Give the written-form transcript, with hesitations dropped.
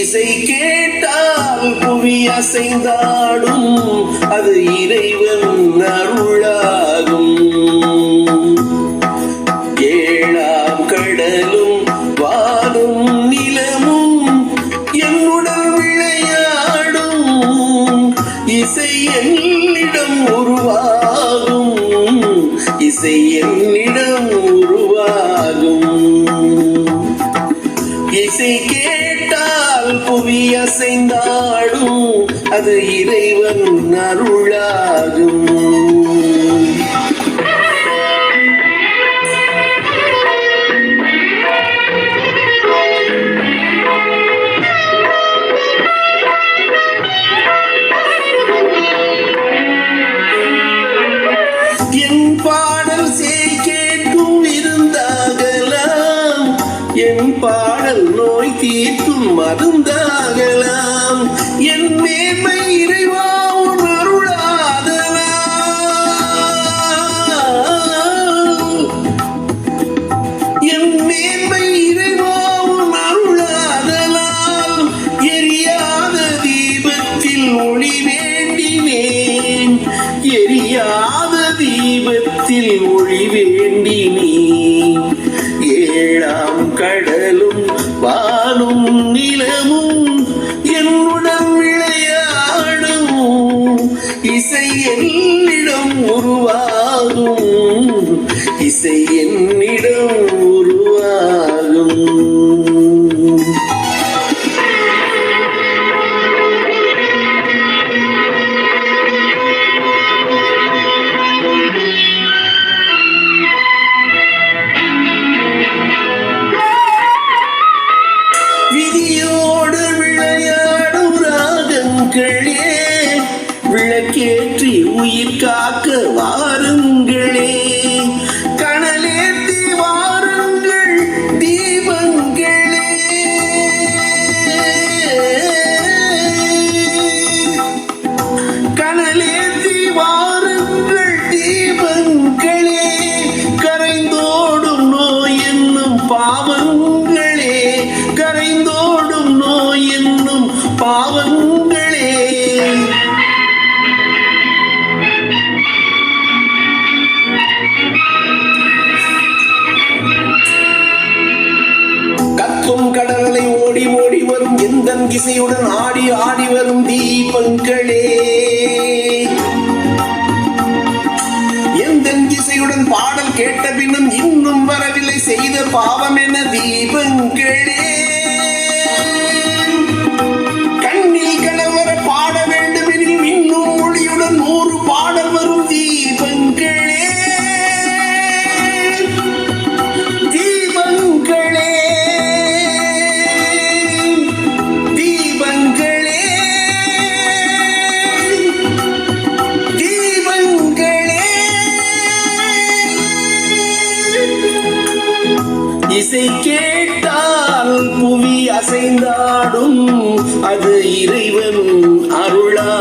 இசை கேட்டால் புவி அசைந்தாடும், அது இறைவன் அருளாகும். ஏழாம் கடலும் வானும் நிலமும் என்னுடன் விளையாடும், இசை என்னிடம் உருவாகும், இசை என்னிடம் உருவாகும். இசை கேட்டால் புவி அசைந்தாடும், அது இறைவன் அருளாகும். என் பாடல் செய் கேட்கும் விருந்தாகலாம், என் பாடல் நோய் தீர்க்கும் மருந்தாகலாம். என் மேன்மை இறைவா உன் அருளாதலாம், என் மேன்மை இறைவா உன் அருளாதலாம். எரியாத தீபத்தில் ஒளி வேண்டினேன், எரியாத தீபத்தில் ஒளி வேண்டினேன். ஏழாம் கடலும் வானும் நிலமும் என்னுடன் விளையாடும், இசை என்னிடம் உருவாகும், இசை என்னிடம் உருவாகும். விதியோடு விளையாடும் ராகங்களே, விளக்கேற்றி உயிர் காக்க வாருங்களே. கனலேத்தி வாருங்கள் தீபங்களே, கனலேத்தி வாருங்கள் தீபங்களே. கரைந்தோடும் நோய் என்னும் பாவங்களே, கரைந்தோடும் நோய் என்னும் பாவங்களே. கத்தும் கடலை ஓடி ஓடி வரும் எந்தன் இசையுடன் ஆடி ஆடி வரும் தீபங்களே, எந்தன் இசையுடன் பாடல் கேட்ட பின்னும் இன்னும் வரவில்லை செய்த பாவம் என தீபங்களே. கண்ணில் கணவர பாட வேண்டும் எனில் இன்னும் மொழியுடன் 100 பாடல் வரும் தீபங்களே, தீபங்களே, தீபங்களே, தீபங்களே. இசை கேட்டால் புவி அசைந்தாடும், அது இறைவன் அருளா.